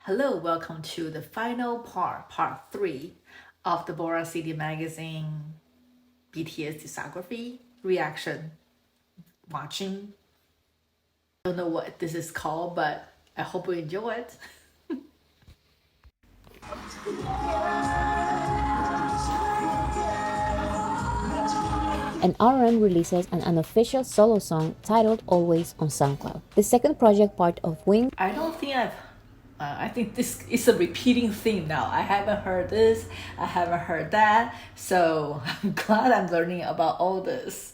Hello, welcome to the final part 3 of the Boracity magazine BTS Discography reaction watching. I don't know what this is called, but I hope you enjoy it. And RM releases an unofficial solo song titled Always on SoundCloud. The second project part of Wings. I don't think I think this is a repeating theme now. I haven't heard this, I haven't heard that, so I'm glad I'm learning about all this.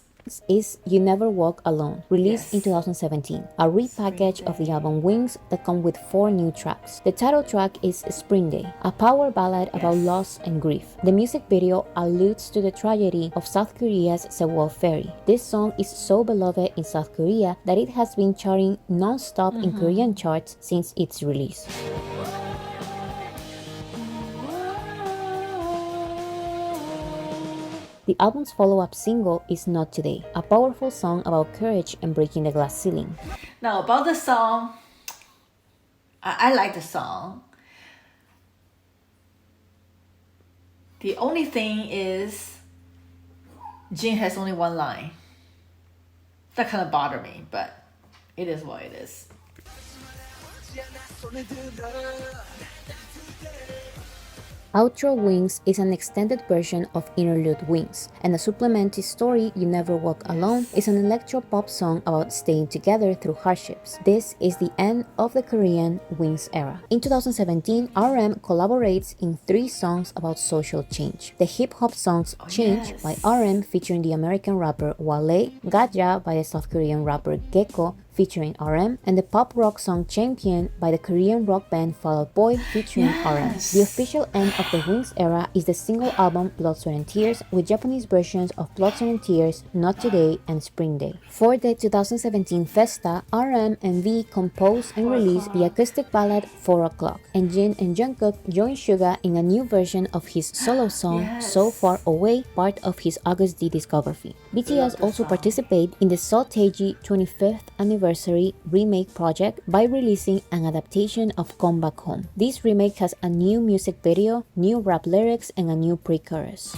Is You Never Walk Alone, released in Yes. 2017, a repackage of the album Wings that come with 4 new tracks. The title track is Spring Day, a power ballad about loss and grief. The music video alludes to the tragedy of South Korea's Sewol ferry. This song is so beloved in South Korea that it has been charting non-stop in Korean charts since its release. The album's follow-up single is Not Today, a powerful song about courage and breaking the glass ceiling. Now about the song, I like the song. The only thing is Jin has only one line. That kind of bothered me, but it is what it is. Outro Wings is an extended version of Interlude Wings, and the supplementary story You Never Walk Alone is an electro-pop song about staying together through hardships. This is the end of the Korean Wings era. In 2017, RM collaborates in 3 songs about social change. The hip-hop songs Change by RM featuring the American rapper Wale, Gaja by the South Korean rapper Gecko featuring RM, and the pop rock song Champion by the Korean rock band Fall Out Boy featuring RM. The official end of the Wings era is the single album Blood, Sweat and Tears, with Japanese versions of Blood, Sweat and Tears, Not Today, and Spring Day. For the 2017 Festa, RM and V composed and released the acoustic ballad 4 O'Clock, and Jin and Jungkook joined Suga in a new version of his solo song So Far Away, part of his August D discography. BTS also participated in the Taeji 25th anniversary remake project by releasing an adaptation of Come Back Home. This remake has a new music video, new rap lyrics, and a new pre-chorus.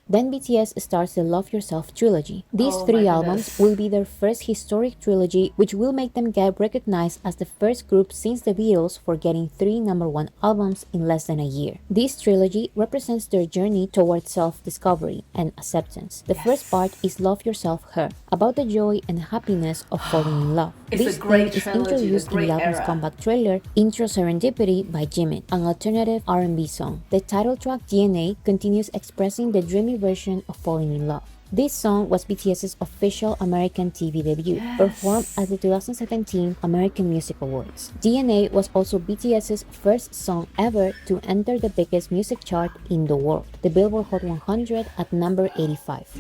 Then BTS starts the Love Yourself trilogy. These 3 albums will be their first historic trilogy, which will make them get recognized as the first group since the Beatles for getting 3 #1 albums in less than a year. This trilogy represents their journey towards self-discovery and acceptance. The first part is Love Yourself Her, about the joy and happiness of falling in love. This theme is introduced in the album's comeback trailer, Intro Serendipity by Jimin, an alternative R&B song. The title track DNA continues expressing the dreamy version of falling in love. This song was BTS's official American TV debut, performed at the 2017 American Music Awards. DNA was also BTS's first song ever to enter the biggest music chart in the world, the Billboard Hot 100 at number 85.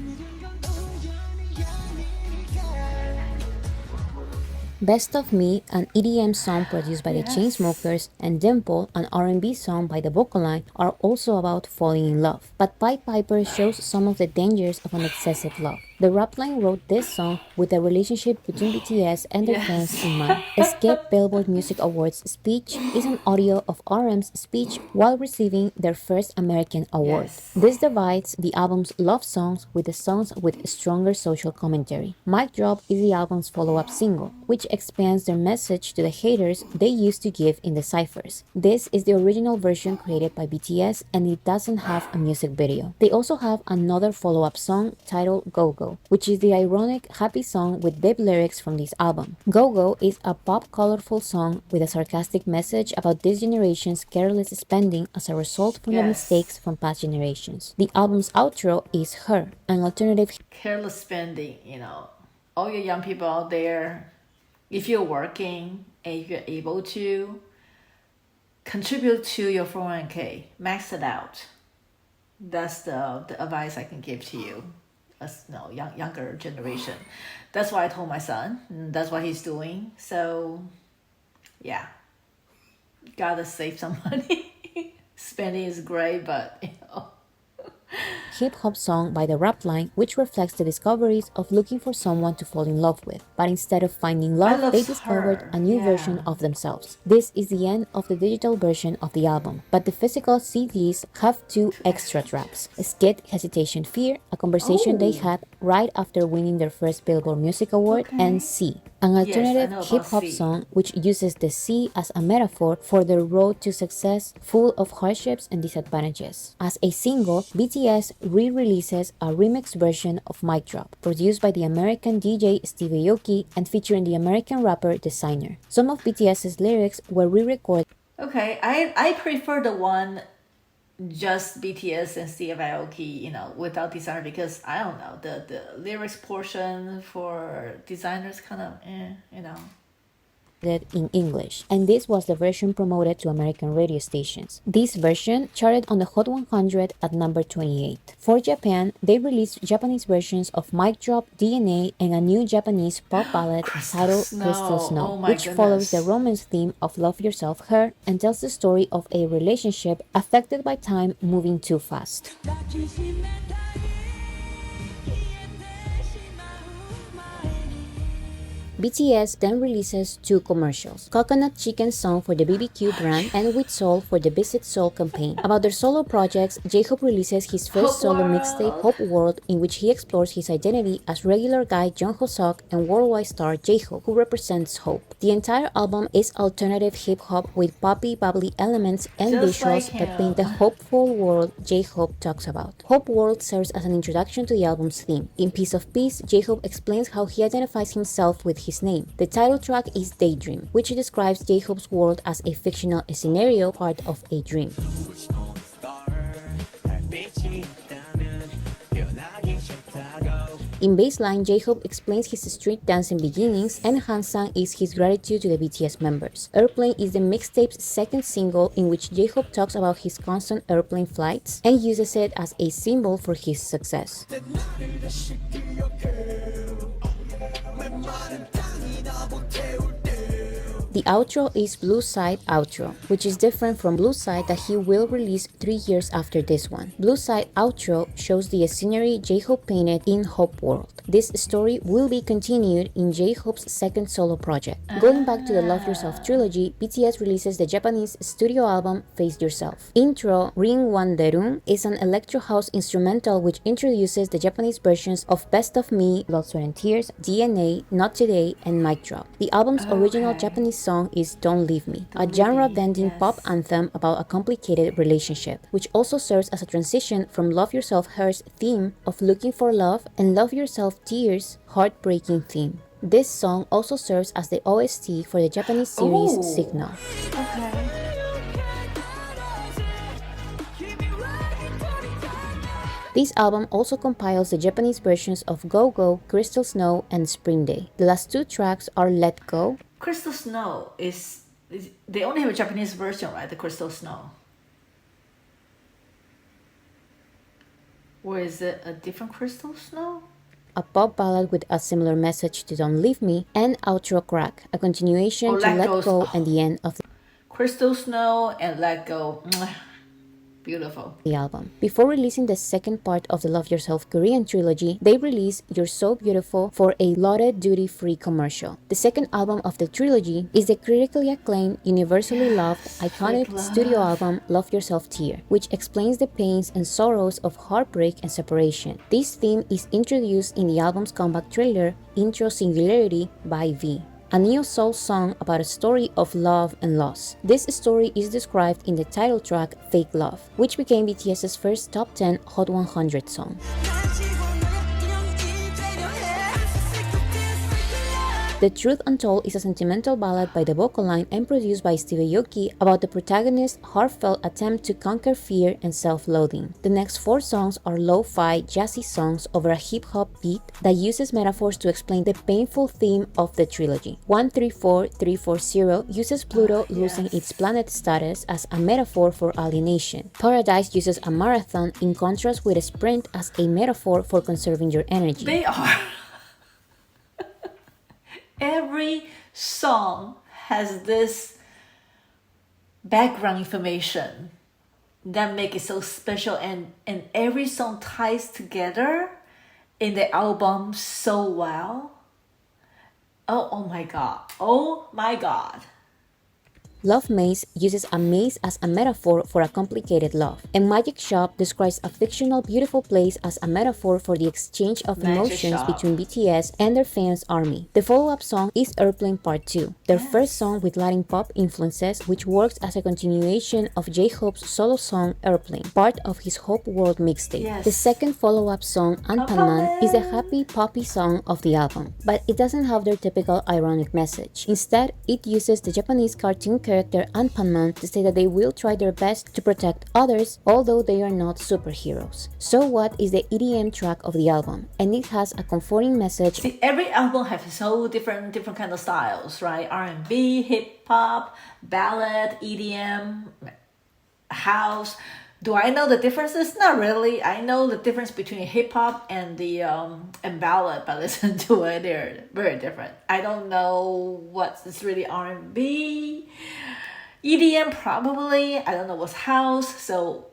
Best of Me, an EDM song produced by the Chainsmokers, and Dimple, an R&B song by the Vocaloid, are also about falling in love. But Pied Piper shows some of the dangers of an excessive love. The rap line wrote this song with the relationship between BTS and their fans in mind. Escape Billboard Music Awards speech is an audio of RM's speech while receiving their first American award. This divides the album's love songs with the songs with stronger social commentary. Mic Drop is the album's follow-up single, which expands their message to the haters they used to give in the cyphers. This is the original version created by BTS, and it doesn't have a music video. They also have another follow-up song titled Go Go, which is the ironic, happy song with deep lyrics from this album. Go Go is a pop colorful song with a sarcastic message about this generation's careless spending as a result from the mistakes from past generations. The album's outro is Her, an alternative careless spending, all you young people out there, if you're working and if you're able to, contribute to your 401k, max it out. That's the advice I can give to you as younger generation. That's what I told my son, and that's what he's doing. So yeah, gotta save some money. Spending is great, but hip-hop song by the rap line, which reflects the discoveries of looking for someone to fall in love with. But instead of finding I love, love they discovered her. a new version of themselves. This is the end of the digital version of the album, but the physical CDs have two extra tracks: Skid, Hesitation, Fear, a conversation they had right after winning their first Billboard Music Award, and C, an Yes, I alternative know about hip-hop C. song which uses the sea as a metaphor for their road to success, full of hardships and disadvantages. As a single, BTS re-releases a remix version of Mic Drop, produced by the American DJ Steve Aoki and featuring the American rapper Designer. Some of BTS's lyrics were re-recorded. Okay, I prefer the one just BTS and Steve Aoki, without designer, because I don't know, the lyrics portion for designers kind of in English, and this was the version promoted to American radio stations. This version charted on the Hot 100 at number 28. For Japan, they released Japanese versions of Mic Drop, DNA, and a new Japanese pop ballad titled Crystal Snow, Oh my which follows the goodness. romance theme of Love Yourself, Her, and tells the story of a relationship affected by time moving too fast. BTS then releases two commercials: Coconut Chicken Song for the BBQ brand and With Soul for the Visit Soul campaign. About their solo projects, J-Hope releases his first Hope solo World. mixtape, Hope World, in which he explores his identity as regular guy Jung Ho-seok and worldwide star J-Hope, who represents hope. The entire album is alternative hip-hop with poppy, bubbly elements and Just visuals like that paint the him. hopeful world J-Hope talks about. Hope World serves as an introduction to the album's theme. In Piece of Peace, J-Hope explains how he identifies himself with his name. The title track is Daydream, which describes J-Hope's world as a fictional scenario, part of a dream. In Baseline, J-Hope explains his street dancing beginnings, and Hansang is his gratitude to the BTS members. Airplane is the mixtape's second single, in which J-Hope talks about his constant airplane flights and uses it as a symbol for his success. The outro is Blue Side Outro, which is different from Blue Side that he will release 3 years after this one. Blue Side Outro shows the scenery J-Hope painted in Hope World. This story will be continued in J-Hope's second solo project. Going back to the Love Yourself trilogy, BTS releases the Japanese studio album Face Yourself. Intro Ring Wan Derung is an electro house instrumental which introduces the Japanese versions of Best of Me, Blood, Sweat and Tears, DNA, Not Today, and Mic Drop. The album's original Japanese song is Don't Leave Me, a genre-bending pop anthem about a complicated relationship, which also serves as a transition from Love Yourself Her's theme of looking for love and Love Yourself Tears' heartbreaking theme. This song also serves as the OST for the Japanese series Signal. This album also compiles the Japanese versions of Go Go, Crystal Snow, and Spring Day. The last two tracks are Let Go. Crystal Snow is they only have a Japanese version, right? The Crystal Snow. Or is it a different Crystal Snow? A pop ballad with a similar message to Don't Leave Me, and Outro Crack, a continuation to Let Go and the end of Crystal Snow and Let Go. Beautiful. The album. Before releasing the second part of the Love Yourself Korean trilogy, they released You're So Beautiful for a lauded duty-free commercial. The second album of the trilogy is the critically acclaimed, universally loved, iconic studio album Love Yourself Tear, which explains the pains and sorrows of heartbreak and separation. This theme is introduced in the album's comeback trailer, Intro Singularity by V, a neo-soul song about a story of love and loss. This story is described in the title track Fake Love, which became BTS's first top 10 Hot 100 song. The Truth Untold is a sentimental ballad by the vocal line and produced by Steve Aoki about the protagonist's heartfelt attempt to conquer fear and self-loathing. The next 4 songs are lo-fi, jazzy songs over a hip-hop beat that uses metaphors to explain the painful theme of the trilogy. 134340 uses Pluto losing its planet status as a metaphor for alienation. Paradise uses a marathon in contrast with a sprint as a metaphor for conserving your energy. They are... Every song has this background information that make it so special, and every song ties together in the album so well. Oh my god. Oh my god. Love Maze uses a maze as a metaphor for a complicated love, and Magic Shop describes a fictional beautiful place as a metaphor for the exchange of Magic emotions Shop. between BTS and their fans' army. The follow-up song is Airplane Part 2, their first song with Latin pop influences, which works as a continuation of J-Hope's solo song Airplane, part of his Hope World mixtape. Yes. The second follow-up song, Anpanman, is a happy poppy song of the album, but it doesn't have their typical ironic message. Instead, it uses the Japanese cartoon character Anpanman to say that they will try their best to protect others, although they are not superheroes. So What is the EDM track of the album, and it has a comforting message. See, every album has so different kind of styles, right? R&B, hip hop, ballad, EDM, house. Do I know the differences? Not really. I know the difference between hip hop and the and ballad, but listen to it, they're very different. I don't know what's really R&B, EDM probably. I don't know what's house, so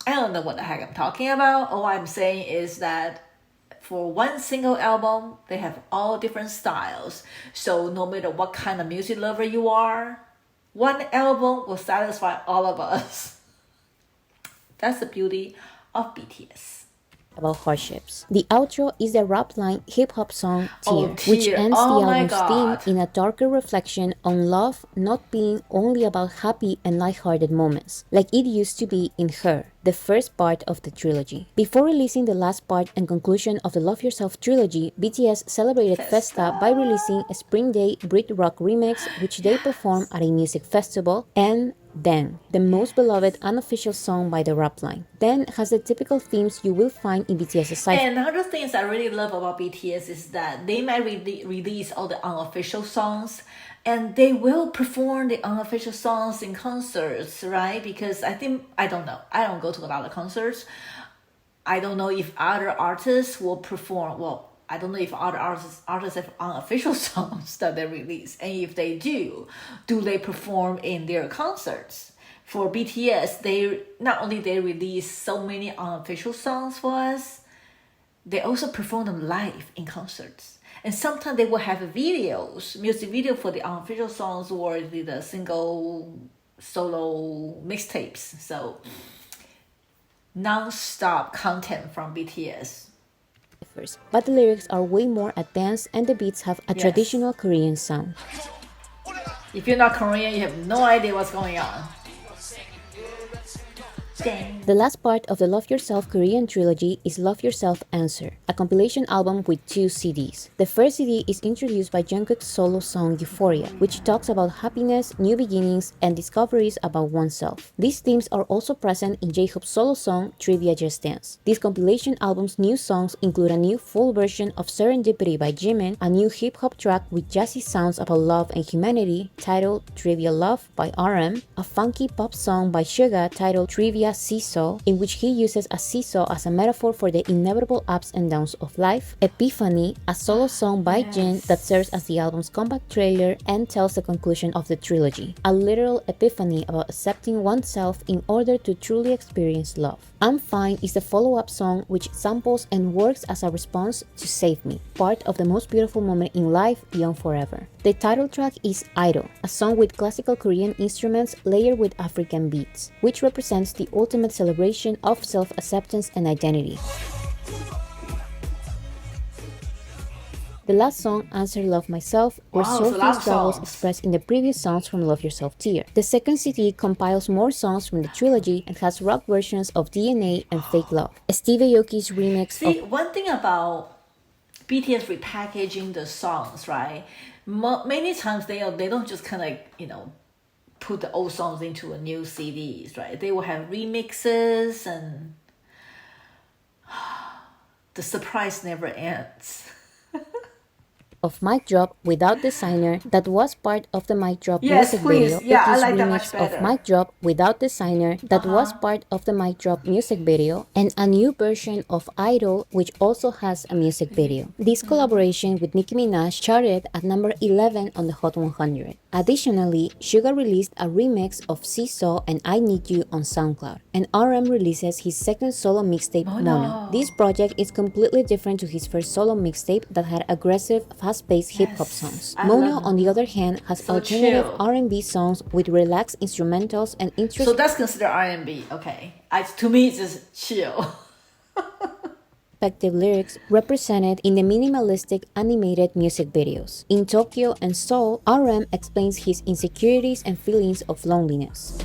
I don't know what the heck I'm talking about. All I'm saying is that for one single album, they have all different styles. So no matter what kind of music lover you are, one album will satisfy all of us. That's the beauty of BTS. About hardships. The outro is the rap line hip-hop song Tear, which Tear. ends Oh the my album's God. theme in a darker reflection on love not being only about happy and lighthearted moments, like it used to be in Her, the first part of the trilogy. Before releasing the last part and conclusion of the Love Yourself trilogy, BTS celebrated Festa by releasing a Spring Day Brit Rock remix, which they performed at a music festival, and Then, the most beloved unofficial song by the rap line. Then has the typical themes you will find in BTS's side. And another things I really love about BTS is that they might release all the unofficial songs, and they will perform the unofficial songs in concerts, right? Because I don't know. I don't go to a lot of concerts. I don't know if other artists will perform. Well, I don't know if other artists have unofficial songs that they release, and if they do they perform in their concerts? For BTS, they not only they release so many unofficial songs for us, they also perform them live in concerts. And sometimes they will have videos, music video for the unofficial songs or the single solo mixtapes. So non-stop content from BTS. But the lyrics are way more advanced and the beats have a traditional Korean sound. If you're not Korean, you have no idea what's going on. Dang. The last part of the Love Yourself Korean trilogy is Love Yourself Answer, a compilation album with 2 CDs. The first CD is introduced by Jungkook's solo song Euphoria, which talks about happiness, new beginnings, and discoveries about oneself. These themes are also present in J-Hope's solo song Trivia Just Dance. This compilation album's new songs include a new full version of Serendipity by Jimin, a new hip-hop track with jazzy sounds about love and humanity titled Trivia Love by RM, a funky pop song by Suga titled Trivia Seesaw, in which he uses a seesaw as a metaphor for the inevitable ups and downs of life, Epiphany, a solo song by Jin that serves as the album's comeback trailer and tells the conclusion of the trilogy, a literal epiphany about accepting oneself in order to truly experience love. I'm Fine is the follow-up song which samples and works as a response to Save Me, part of the most beautiful moment in life, Young Forever. The title track is Idol, a song with classical Korean instruments layered with African beats, which represents the ultimate celebration of self-acceptance and identity. The last song, Answer Love Myself, were soulful struggles expressed in the previous songs from Love Yourself Tear. The second CD compiles more songs from the trilogy and has rock versions of DNA and Fake Love. Steve Aoki's remix one thing about BTS repackaging the songs, right? Many times they don't just kind of, put the old songs into a new CDs, right? They will have remixes, and the surprise never ends. of Mic Drop Without Designer that was part of the Mic Drop Yes, music please. video. Yeah, It I is like that remix much of better. Mic Drop Without Designer that was part of the Mic Drop music video, and a new version of Idol which also has a music video. This collaboration with Nicki Minaj charted at number 11 on the Hot 100. Additionally, Suga released a remix of Seesaw and I Need You on SoundCloud, and RM releases his second solo mixtape, Mono. This project is completely different to his first solo mixtape that had aggressive, fast-paced hip-hop songs. Mono, on the other hand, has So alternative chill. R&B songs with relaxed instrumentals and So that's considered R&B. Okay. To me, it's just chill. introspective lyrics represented in the minimalistic animated music videos. In Tokyo and Seoul, RM explains his insecurities and feelings of loneliness.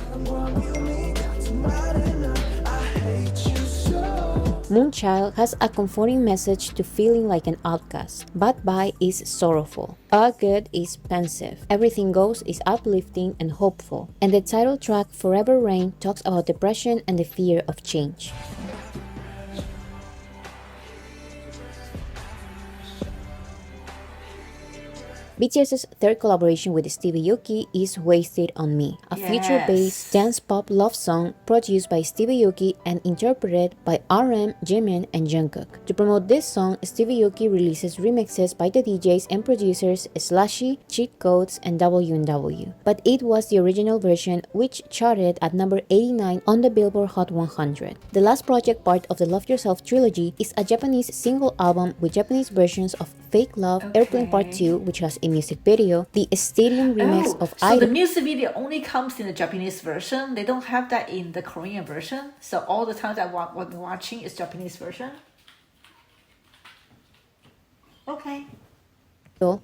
Moonchild has a comforting message to feeling like an outcast. Bad Bye is sorrowful. All Good is pensive. Everything Goes is uplifting and hopeful. And the title track Forever Rain talks about depression and the fear of change. BTS's third collaboration with Stevie Aoki is Wasted on Me, a future-based dance-pop love song produced by Stevie Aoki and interpreted by RM, Jimin, and Jungkook. To promote this song, Stevie Aoki releases remixes by the DJs and producers Slushy, Cheat Codes, and W&W. But it was the original version which charted at number 89 on the Billboard Hot 100. The last project part of the Love Yourself trilogy is a Japanese single album with Japanese versions of Fake Love, Airplane Part 2, which has a music video, the stadium remix of So Idol. the music video only comes in the Japanese version. They don't have that in the Korean version. So all the times I've been watching is Japanese version. Okay.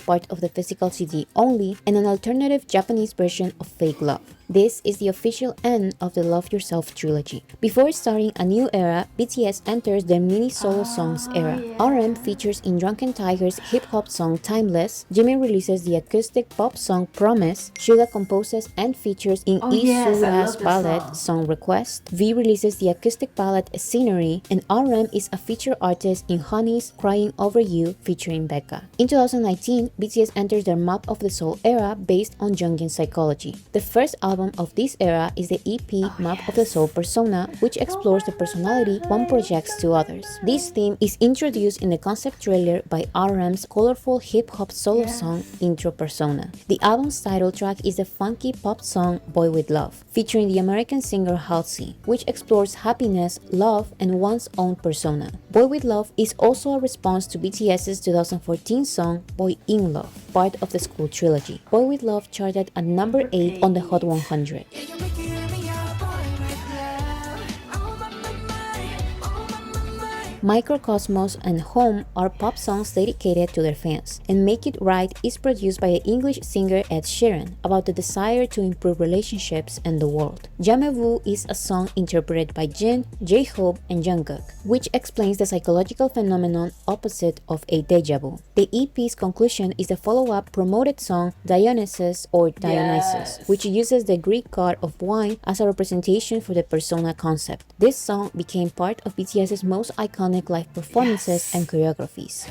Part of the physical CD only, and an alternative Japanese version of Fake Love. This is the official end of the Love Yourself trilogy. Before starting a new era, BTS enters their mini solo songs era. RM features in Drunken Tiger's hip-hop song Timeless, Jimin releases the acoustic pop song Promise, Suga composes and features in Isura's ballad song Request, V releases the acoustic ballad Scenery, and RM is a feature artist in Honey's Crying Over You featuring Becca. In 2019, BTS enters their Map of the Soul era based on Jungian psychology. The first album of this era is the EP Map of the Soul Persona, which explores the personality one projects to others. This theme is introduced in the concept trailer by RM's colorful hip-hop solo song Intro Persona. The album's title track is the funky pop song Boy With Love, featuring the American singer Halsey, which explores happiness, love, and one's own persona. Boy With Love is also a response to BTS's 2014 song Boy In Love, part of the School trilogy. Boy With Love charted at number 8 on the Hot 100. Microcosmos and Home are pop songs dedicated to their fans, and Make It Right is produced by the English singer Ed Sheeran about the desire to improve relationships and the world. Jamais-vous is a song interpreted by Jin, J-Hope, and Jungkook, which explains the psychological phenomenon opposite of a déjà vu. The EP's conclusion is the follow-up promoted song Dionysus or Dionysus, which uses the Greek god of wine as a representation for the persona concept. This song became part of BTS's most iconic live performances and choreographies.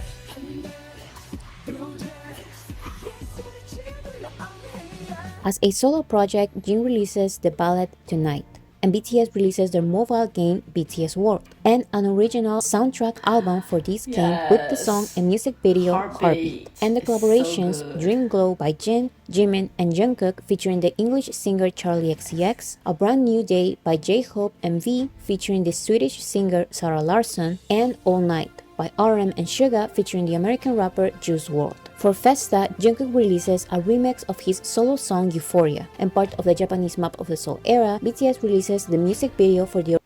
As a solo project, Jin releases the ballad Tonight, and BTS releases their mobile game BTS World, and an original soundtrack album for this game with the song and music video Heartbeat, and the collaborations Dream Glow by Jin, Jimin, and Jungkook featuring the English singer Charlie XCX, A Brand New Day by J-Hope and V featuring the Swedish singer Sarah Larsson, and All Night by RM and Suga featuring the American rapper Juice WRLD. For Festa, Jungkook releases a remix of his solo song Euphoria, and part of the Japanese Map of the Soul era, BTS releases the music video for the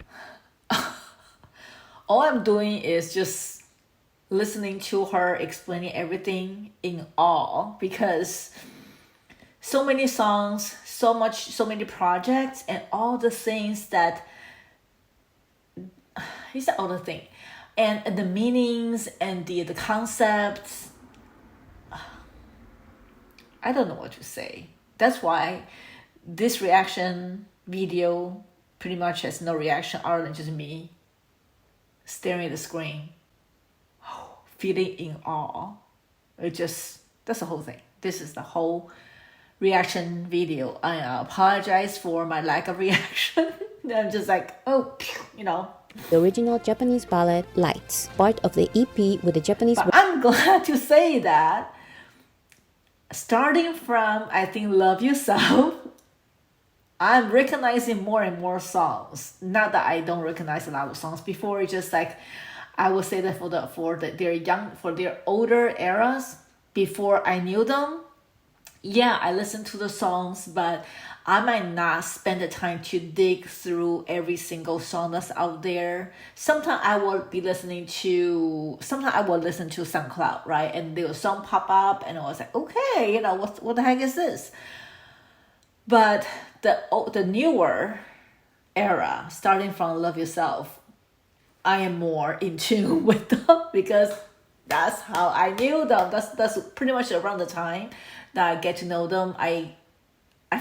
All I'm doing is just listening to her explaining everything in awe, because so many songs, so many projects, and all the things that he said, all the things, and the meanings and the concepts. I don't know what to say. That's why this reaction video pretty much has no reaction other than just me staring at the screen, feeling in awe. It just That's the whole thing. This is the whole reaction video. I apologize for my lack of reaction. I'm just like, oh, you know. The original Japanese ballad, Lights, part of the EP with the Japanese... But I'm glad to say that starting from, I think, Love Yourself, I'm recognizing more and more songs. Not that I don't recognize a lot of songs before. It's just like, I would say that for their older eras, before I knew them, yeah, I listened to the songs, but I might not spend the time to dig through every single song that's out there. Sometimes I will listen to SoundCloud, right? And the song pop up and I was like, okay, you know, what the heck is this? But the newer era, starting from Love Yourself, I am more in tune with them because that's how I knew them. That's pretty much around the time that I get to know them. I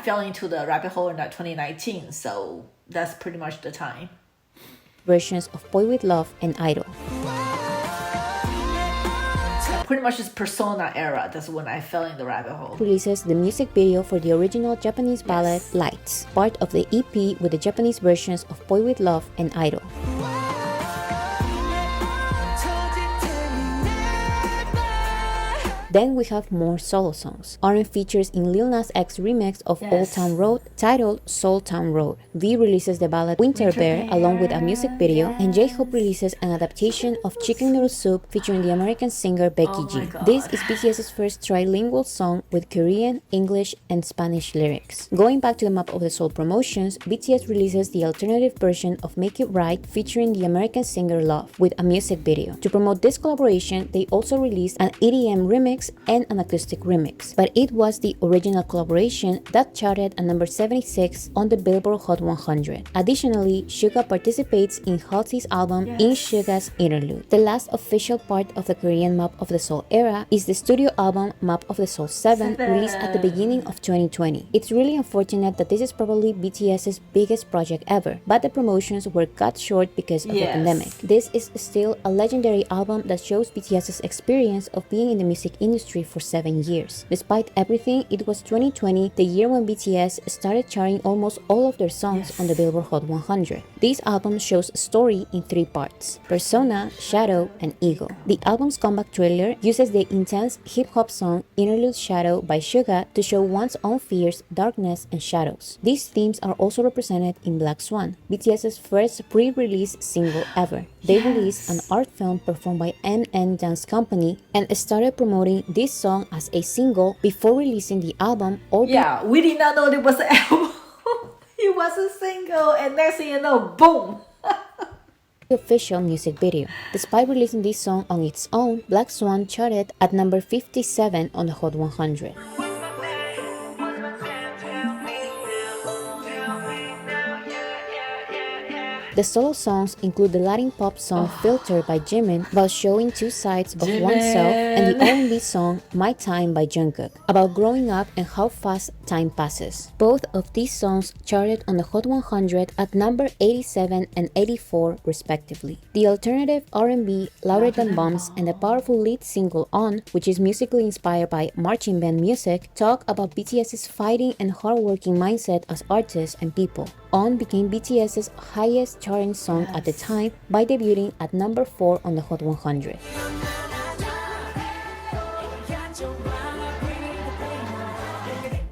fell into the rabbit hole in that 2019, so that's pretty much the time. Versions of Boy With Love and Idol. Pretty much this Persona era, that's when I fell in the rabbit hole. Releases the music video for the original Japanese ballad, Lights, part of the EP with the Japanese versions of Boy With Love and Idol. Then we have more solo songs. RM features in Lil Nas X remix of Old Town Road titled Soul Town Road. V releases the ballad Winter Bear along with a music video, and J-Hope releases an adaptation of Chicken Noodle Soup featuring the American singer Becky G. This is BTS's first trilingual song with Korean, English, and Spanish lyrics. Going back to the Map of the Soul promotions, BTS releases the alternative version of Make It Right featuring the American singer Love with a music video. To promote this collaboration, they also released an EDM remix and an acoustic remix, but it was the original collaboration that charted at number 76 on the Billboard Hot 100. Additionally, Suga participates in Halsey's album In Suga's Interlude. The last official part of the Korean Map of the Soul era is the studio album Map of the Soul 7, released at the beginning of 2020. It's really unfortunate that this is probably BTS's biggest project ever, but the promotions were cut short because of the pandemic. This is still a legendary album that shows BTS's experience of being in the music industry for 7 years. Despite everything, it was 2020, the year when BTS started charting almost all of their songs on the Billboard Hot 100. This album shows a story in 3 parts: Persona, Shadow, and Ego. The album's comeback trailer uses the intense hip-hop song Interlude Shadow by Suga to show one's own fears, darkness, and shadows. These themes are also represented in Black Swan, BTS's first pre-release single ever. They released an art film performed by NN Dance Company and started promoting this song as a single before releasing the album. We did not know it was an album. It was a single, and next thing you know, boom. The official music video. Despite releasing this song on its own, Black Swan charted at number 57 on the Hot 100. The solo songs include the Latin pop song Filter by Jimin, about showing 2 sides of oneself, and the R&B song My Time by Jungkook, about growing up and how fast time passes. Both of these songs charted on the Hot 100 at number 87 and 84 respectively. The alternative R&B Louder Than Bombs and the powerful lead single On, which is musically inspired by marching band music, talk about BTS's fighting and hardworking mindset as artists and people. On became BTS's highest charting song at the time by debuting at number 4 on the Hot 100.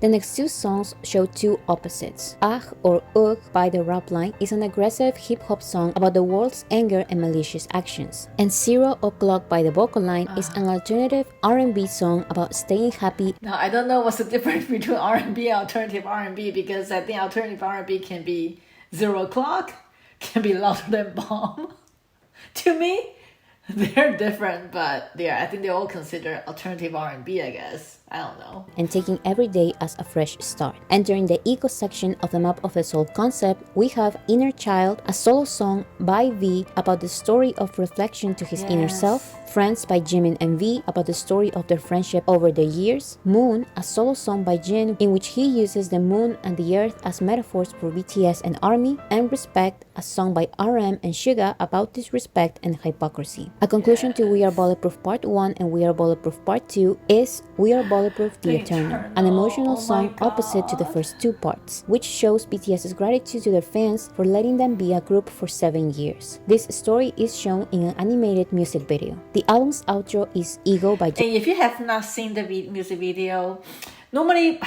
The next 2 songs show 2 opposites. Ah or Ugh by the Rap Line is an aggressive hip-hop song about the world's anger and malicious actions. And 0 O'Clock by the Vocal Line is an alternative R&B song about staying happy. Now, I don't know what's the difference between R&B and alternative R&B, because I think alternative R&B can be 0 O'Clock, can be Louder Than Bomb. To me, they're different, but I think they all consider alternative R&B, I guess. I don't know. And taking every day as a fresh start. Entering the eco section of the Map of the Soul concept, we have Inner Child, a solo song by V about the story of reflection to his inner self. Friends by Jimin and V about the story of their friendship over the years. Moon, a solo song by Jin in which he uses the moon and the earth as metaphors for BTS and ARMY. And Respect, a song by RM and Suga about disrespect and hypocrisy. A conclusion to We Are Bulletproof Part 1 and We Are Bulletproof Part 2 is We Are Bulletproof The Eternal, an emotional song opposite to the first two parts, which shows BTS's gratitude to their fans for letting them be a group for 7 years. This story is shown in an animated music video. The album's outro is Ego by And if you have not seen the music video, normally,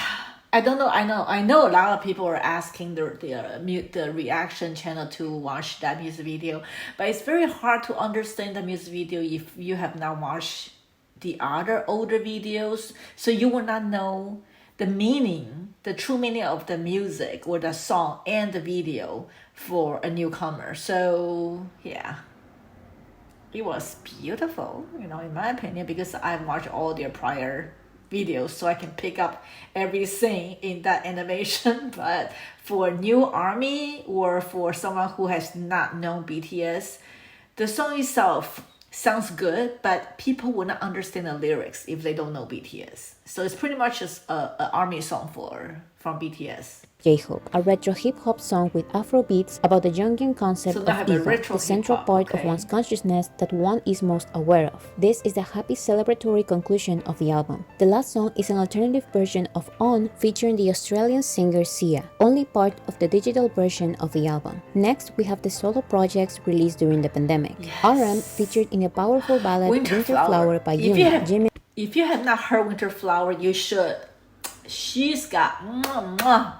I don't know. I know a lot of people are asking the reaction channel to watch that music video, but it's very hard to understand the music video if you have not watched the other older videos, so you will not know the meaning, the true meaning of the music or the song and the video for a newcomer. So yeah. It was beautiful, in my opinion, because I've watched all their prior videos, so I can pick up every scene in that animation. But for new ARMY or for someone who has not known BTS, the song itself sounds good, but people will not understand the lyrics if they don't know BTS. So it's pretty much just an ARMY song from BTS. J-Hope, a retro hip-hop song with Afro beats about the Jungian concept of ego, the central part of one's consciousness that one is most aware of. This is the happy celebratory conclusion of the album. The last song is an alternative version of On featuring the Australian singer Sia, only part of the digital version of the album. Next, we have the solo projects released during the pandemic. RM featured in a powerful ballad Winter Flower by Yoon, Jimin. If you have not heard Winter Flower, you should. She's got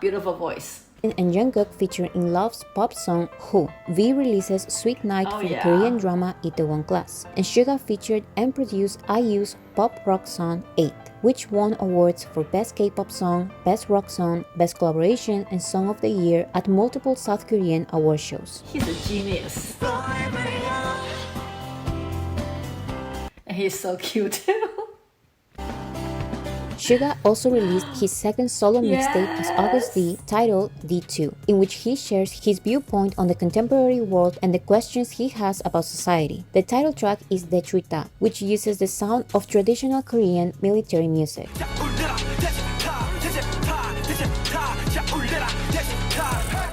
beautiful voice. And Jungkook featured in Love's pop song Who. V releases Sweet Night for the Korean drama Itaewon Class. And Suga featured and produced IU's pop rock song 8, which won awards for Best K-pop Song, Best Rock Song, Best Collaboration, and Song of the Year at multiple South Korean award shows. He's a genius. And he's so cute too. Suga also released his second solo mixtape this August D, titled D2, in which he shares his viewpoint on the contemporary world and the questions he has about society. The title track is Dechuita, which uses the sound of traditional Korean military music.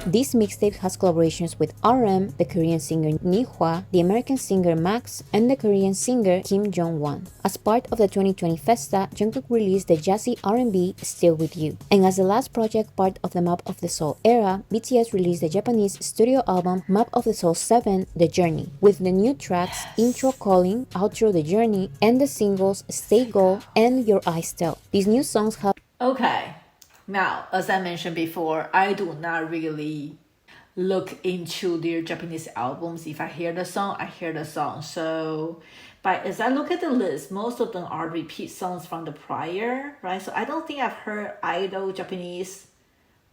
This mixtape has collaborations with RM, the Korean singer Nihwa, the American singer Max, and the Korean singer Kim Jong-won. As part of the 2020 Festa, Jungkook released the jazzy R&B Still With You. And as the last project part of the Map of the Soul era, BTS released the Japanese studio album Map of the Soul 7, The Journey, with the new tracks Intro Calling, Outro The Journey, and the singles Stay Go and Your Eyes Tell. These new songs have... Okay. Now, as I mentioned before, I do not really look into their Japanese albums. If I hear the song, I hear the song. So, but as I look at the list, most of them are repeat songs from the prior, right? So I don't think I've heard Idol Japanese.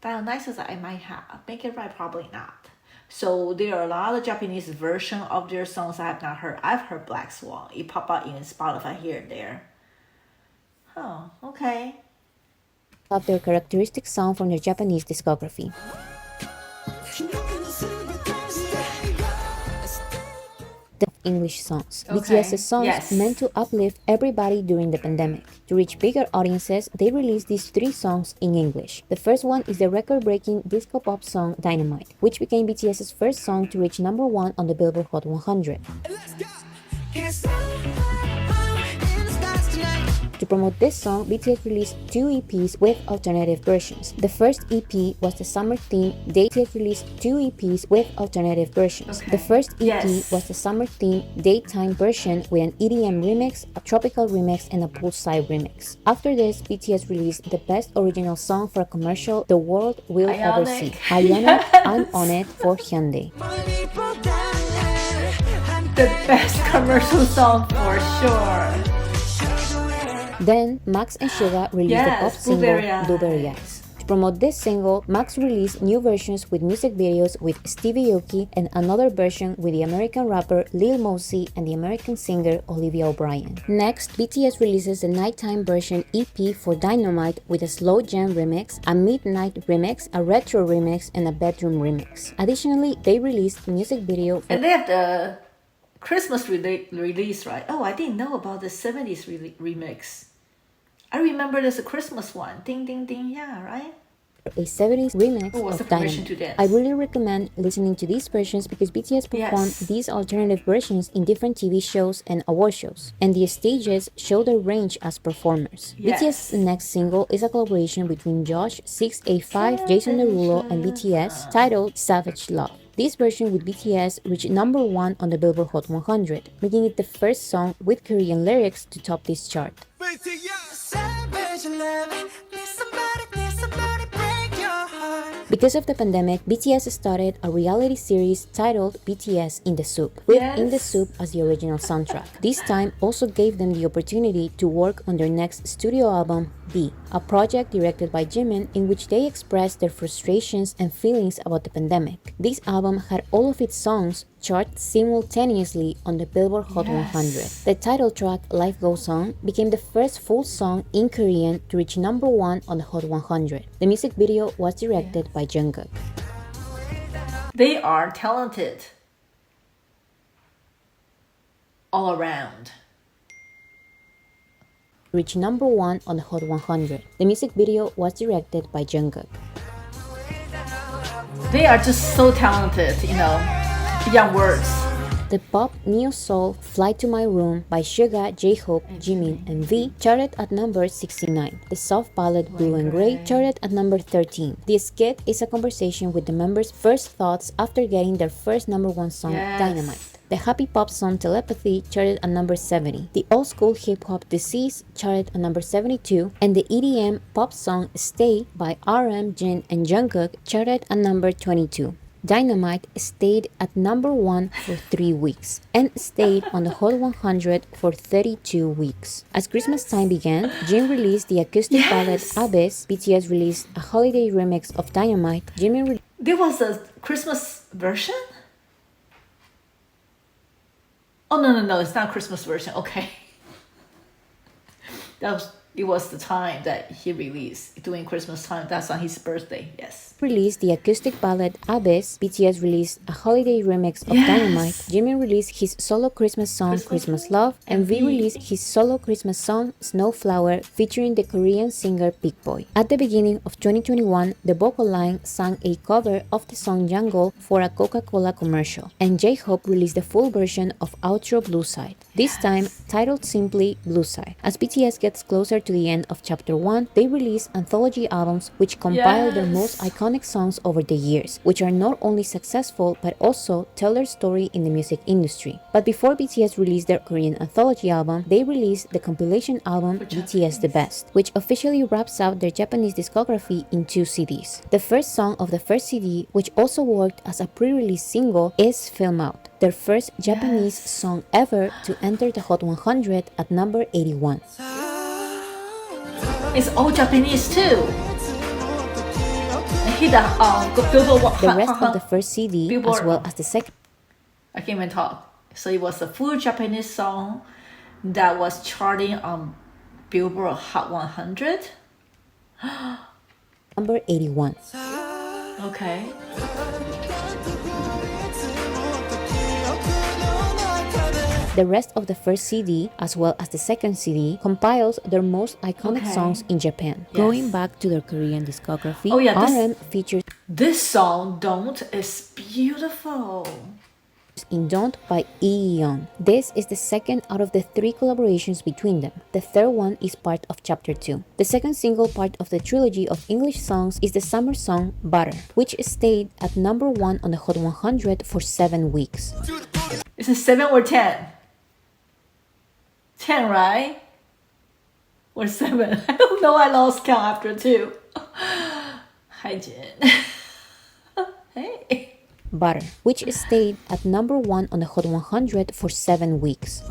But nice as I might have. Make it right, probably not. So there are a lot of Japanese version of their songs I have not heard. I've heard Black Swan. It pop up in Spotify here and there. Oh, okay. Of their characteristic sound from their Japanese discography. The English songs. BTS's songs meant to uplift everybody during the pandemic. To reach bigger audiences, they released these 3 songs in English. The first one is the record-breaking disco pop song Dynamite, which became BTS's first song to reach number 1 on the Billboard Hot 100. To promote this song, BTS released 2 EPs with alternative versions. The first EP was the summer theme. BTS released 2 EPs with alternative versions. The first EP was the summer theme daytime version with an EDM remix, a tropical remix, and a poolside remix. After this, BTS released the best original song for a commercial the world will ever see. Ionic, I'm On It for Hyundai. The best commercial song for sure. Then, Max and Suga released the pop single Blueberry Eyes. To promote this single, Max released new versions with music videos with Stevie Aoki and another version with the American rapper Lil Mosey and the American singer Olivia O'Brien. Next, BTS releases the nighttime version EP for Dynamite with a slow jam remix, a midnight remix, a retro remix, and a bedroom remix. Additionally, they released a music video for And they have the Christmas release, right? Oh, I didn't know about the 70s remix. I remember there's a Christmas one. Ding, ding, ding, yeah, right? a 70s remix What's of the permission to Dynamite. dance? I really recommend listening to these versions because BTS performed Yes. these alternative versions in different TV shows and award shows, and the stages show their range as performers. Yes. BTS's next single is a collaboration between Josh 685, Jason Derulo, and BTS titled Savage Love. This version with BTS reached number 1 on the Billboard Hot 100, making it the first song with Korean lyrics to top this chart. Because of the pandemic, BTS started a reality series titled BTS in the Soup, with In the Soup as the original soundtrack. This time also gave them the opportunity to work on their next studio album, B, a project directed by Jimin in which they expressed their frustrations and feelings about the pandemic. This album had all of its songs chart simultaneously on the Billboard Hot 100. The title track, Life Goes On, became the first full song in Korean to reach number 1 on the Hot 100. The music video was directed by Jungkook. They are talented all around. Reached number 1 on the Hot 100. The music video was directed by Jungkook. They are just so talented, beyond words. The pop neo-soul Fly to My Room by Suga, J-Hope, Jimin, and V charted at number 69. The soft ballad Blue and Grey charted at number 13. The skit is a conversation with the members' first thoughts after getting their first number 1 song, Dynamite. The happy pop song Telepathy charted at number 70. The old school hip-hop Disease charted at number 72. And the EDM pop song Stay by RM, Jin, and Jungkook charted at number 22. Dynamite stayed at number 1 for 3 weeks and stayed on the Hot 100 for 32 weeks. As Christmas time began, Jin released the acoustic ballad Abyss, BTS released a holiday remix of Dynamite, Jimin There was a Christmas version? Oh, no, it's not a Christmas version. Okay. It was the time that he released during Christmas time. That's on his birthday. Yes. released the acoustic ballad Abyss, BTS released a holiday remix of Dynamite, Jimin released his solo Christmas song Christmas Love, and V released his solo Christmas song Snowflower featuring the Korean singer Big Boy. At the beginning of 2021, the vocal line sang a cover of the song Jungle for a Coca-Cola commercial, and J-Hope released the full version of Outro Blue Side, this time titled simply Blue Side. As BTS gets closer to the end of Chapter 1, they release anthology albums which compile their most iconic songs over the years, which are not only successful but also tell their story in the music industry. But before BTS released their Korean anthology album, they released the compilation album BTS The Best, which officially wraps out their Japanese discography in 2 CDs. The first song of the first CD, which also worked as a pre-release single, is Film Out, their first Japanese song ever to enter the Hot 100 at number 81. It's all Japanese too. Hit The rest of the first CD, Billboard. as well as the second I can't even talk. So it was a full Japanese song that was charting on Billboard Hot 100. number 81. Okay. The rest of the first CD, as well as the second CD, compiles their most iconic songs in Japan. Going back to their Korean discography, RM features This song, Don't, is beautiful. in Don't by Young. This is the second out of the 3 collaborations between them. The third one is part of Chapter 2. The second single part of the trilogy of English songs is the summer song Butter, which stayed at number 1 on the Hot 100 for 7 weeks. Is it 7 or 10? 10, right? Or 7? I don't know. I lost count after 2. Hi, Jin. Hey. Butter, which stayed at number 1 on the Hot 100 for 7 weeks.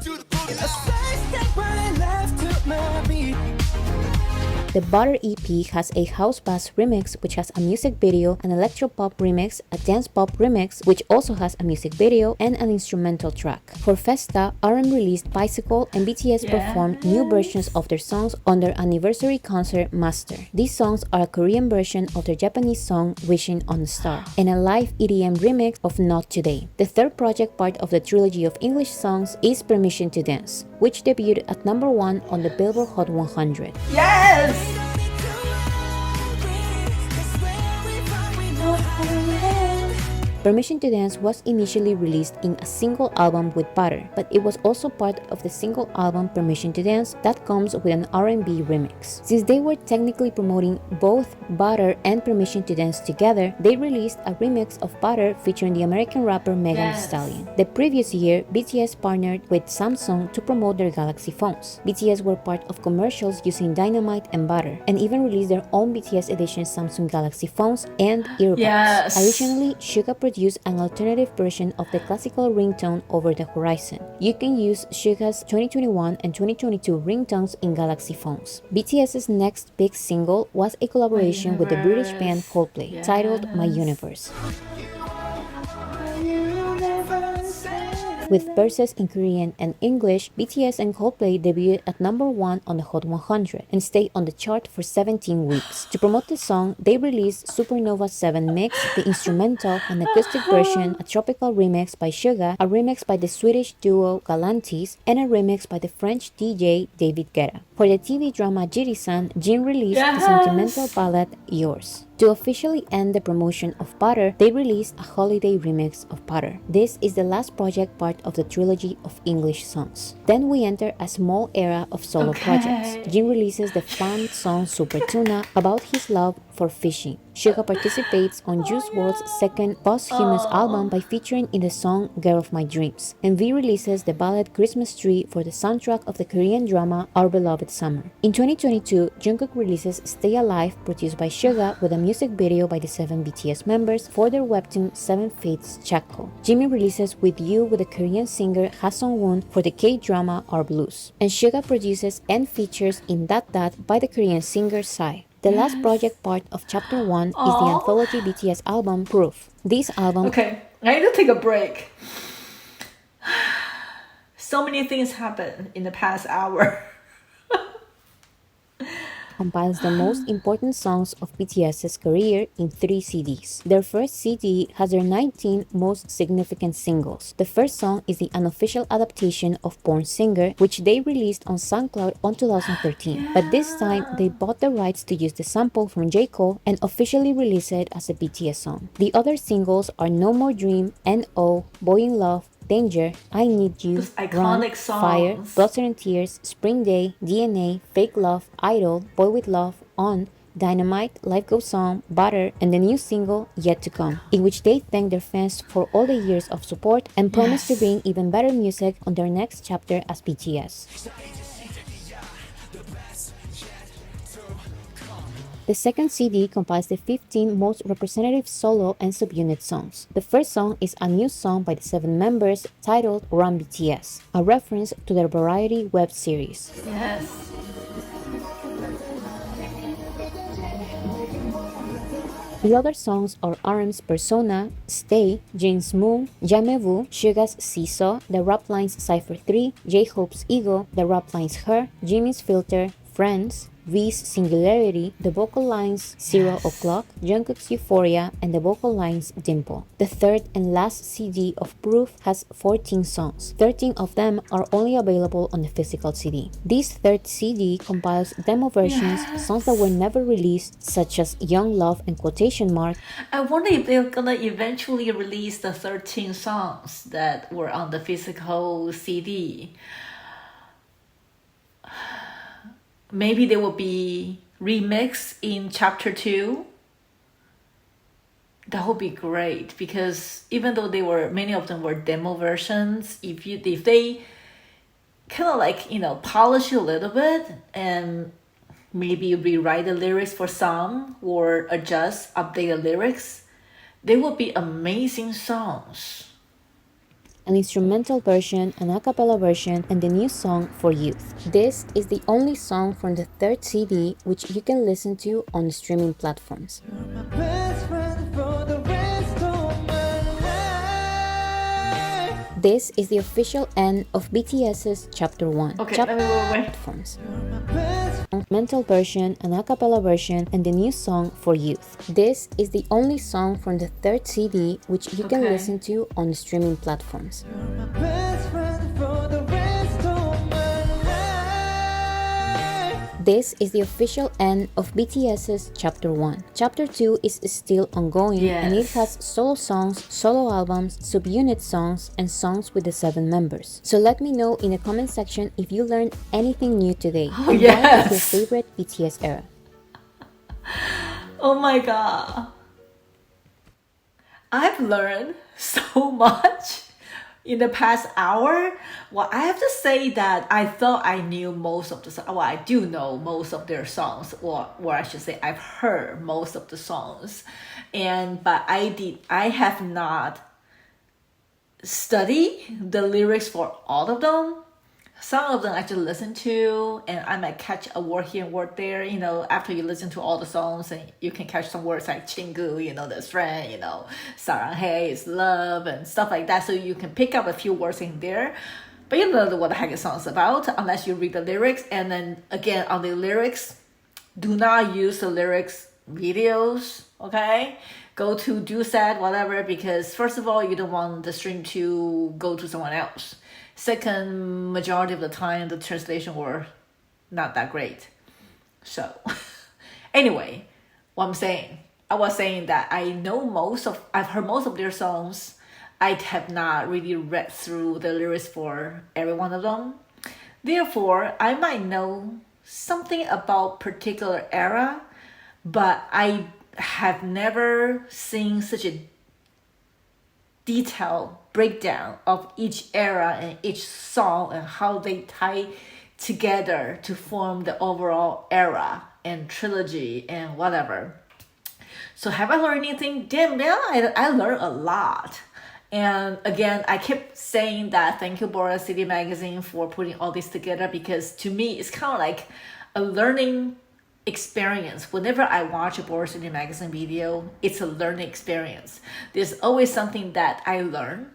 The Butter EP has a house bass remix which has a music video, an electropop remix, a dance pop remix which also has a music video, and an instrumental track. For Festa, RM released Bicycle and BTS performed new versions of their songs on their anniversary concert Master. These songs are a Korean version of their Japanese song Wishing on a Star and a live EDM remix of Not Today. The third project part of the trilogy of English songs is Permission to Dance, which debuted at number 1 on the Billboard Hot 100. Yes! Permission to Dance was initially released in a single album with Butter, but it was also part of the single album Permission to Dance that comes with an R&B remix. Since they were technically promoting both Butter and Permission to Dance together, they released a remix of Butter featuring the American rapper Megan Thee Stallion. The previous year, BTS partnered with Samsung to promote their Galaxy phones. BTS were part of commercials using Dynamite and Butter, and even released their own BTS edition Samsung Galaxy phones and earbuds. Additionally, Suga produced an alternative version of the classical ringtone Over the Horizon. You can use Suga's 2021 and 2022 ringtones in Galaxy phones. BTS's next big single was a collaboration with the British band Coldplay, titled My Universe, with verses in Korean and English. BTS and Coldplay debuted at number 1 on the Hot 100 and stayed on the chart for 17 weeks. To promote the song, they released Supernova 7 Mix, the instrumental, an acoustic version, a tropical remix by Suga, a remix by the Swedish duo Galantis, and a remix by the French DJ David Guetta. For the TV drama Jiri-san, Jin released the sentimental ballad Yours. To officially end the promotion of Butter, they released a holiday remix of Butter. This is the last project part of the trilogy of English songs. Then we enter a small era of solo projects. Jin releases the fun song Super Tuna about his love for fishing. Suga participates on Juice WRLD's second posthumous album by featuring in the song Girl of My Dreams. And V releases the ballad Christmas Tree for the soundtrack of the Korean drama Our Beloved Summer. In 2022, Jungkook releases Stay Alive, produced by Suga, with a music video by the 7 BTS members for their webtoon 7 Faiths Chakko. Jimmy releases With You with the Korean singer Ha Sung-woon for the K-drama Our Blues. And Suga produces and features in Dat Dat by the Korean singer Psy. The last project part of Chapter 1 is the anthology BTS album Proof. This album... Okay, I need to take a break. So many things happened in the past hour. compiles the most important songs of BTS's career in 3 CDs. Their first CD has their 19 most significant singles. The first song is the unofficial adaptation of Born Singer, which they released on SoundCloud on 2013. But this time, they bought the rights to use the sample from J. Cole and officially released it as a BTS song. The other singles are No More Dream, N.O., Boy in Love, Danger, I Need You, Run, Fire, Blood, Sweat and Tears, Spring Day, DNA, Fake Love, Idol, Boy with Love, On, Dynamite, Life Goes On, Butter, and the new single Yet to Come, in which they thank their fans for all the years of support and promise to bring even better music on their next chapter as BTS. The second CD compiles the 15 most representative solo and subunit songs. The first song is a new song by the 7 members titled Run BTS, a reference to their Variety web series. Yes. The other songs are RM's Persona, Stay, Jin's Moon, Jamevu, Suga's Seesaw, the rap lines Cypher 3, J-Hope's Ego, the rap lines Her, Jimmy's Filter, Friends, V's Singularity, the vocal lines 0 O'Clock, Jungkook's Euphoria, and the vocal lines Dimple. The third and last CD of Proof has 14 songs. 13 of them are only available on the physical CD. This third CD compiles demo versions, songs that were never released, such as Young Love and Quotation Mark. I wonder if they're gonna eventually release the 13 songs that were on the physical CD. Maybe they will be remixed in chapter 2. That would be great, because even though many of them were demo versions, if they kind of like, polish it a little bit and maybe rewrite the lyrics for some or update the lyrics, they will be amazing songs. an instrumental version, an a cappella version, and the new song For Youth. This is the only song from the third CD which you can listen to on streaming platforms. This is the official end of BTS's Chapter 1. Okay, let me wait. Platforms. Instrumental version, an a cappella version, and the new song For Youth. This is the only song from the third CD which you can listen to on streaming platforms. This is the official end of BTS's Chapter 1. Chapter 2 is still ongoing, and it has solo songs, solo albums, subunit songs, and songs with the 7 members. So let me know in the comment section if you learned anything new today. Oh, and yes. What is your favorite BTS era? Oh my god. I've learned so much in the past hour. Well, I have to say that I thought I knew most of the songs. Well, I do know most of their songs, or I should say I've heard most of the songs. But I have not studied the lyrics for all of them. Some of them I just listen to, and I might catch a word here and word there. After you listen to all the songs, and you can catch some words like "친구," that's friend. "사랑해" is love and stuff like that. So you can pick up a few words in there, but you don't know what the heck the song's about unless you read the lyrics. And then again, on the lyrics, do not use the lyrics videos. Okay, go to do set whatever, because first of all, you don't want the stream to go to someone else. Second, majority of the time, the translation were not that great. So, anyway, what I was saying that I've heard most of their songs. I have not really read through the lyrics for every one of them. Therefore, I might know something about particular era, but I have never seen such a detailed breakdown of each era and each song and how they tie together to form the overall era and trilogy and whatever. So have I learned anything? Damn, yeah, I learned a lot. And again, I keep saying that thank you, Boracity magazine, for putting all this together, because to me, it's kind of like a learning experience. Whenever I watch a Boracity magazine video, it's a learning experience. There's always something that I learn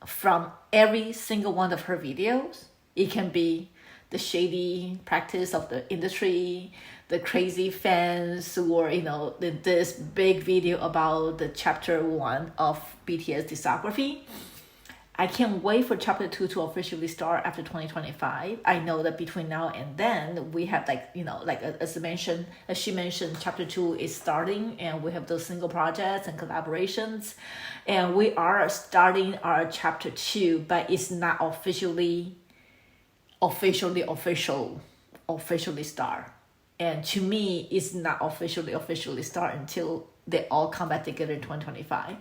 from every single one of her videos. It can be the shady practice of the industry, the crazy fans, or this big video about the chapter 1 of BTS Discography. I can't wait for chapter 2 to officially start after 2025. I know that between now and then, we have as she mentioned, chapter 2 is starting, and we have those single projects and collaborations. And we are starting our chapter 2, but it's not officially start. And to me, it's not officially start until they all come back together in 2025.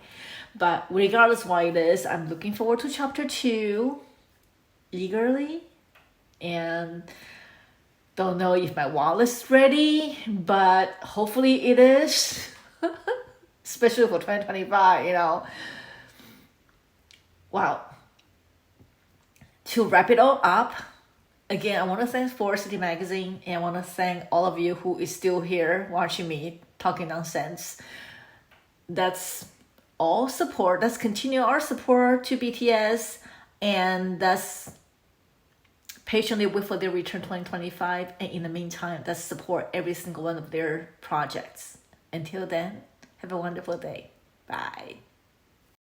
But regardless why it is, I'm looking forward to chapter 2 eagerly. And don't know if my wallet's ready, but hopefully it is. Especially for 2025, Wow. To wrap it all up, again, I want to thank Boracity magazine, and I want to thank all of you who is still here watching me talking nonsense. That's all support. Let's continue our support to BTS, and let's patiently wait for their return 2025. And in the meantime, let's support every single one of their projects. Until then, have a wonderful day. Bye.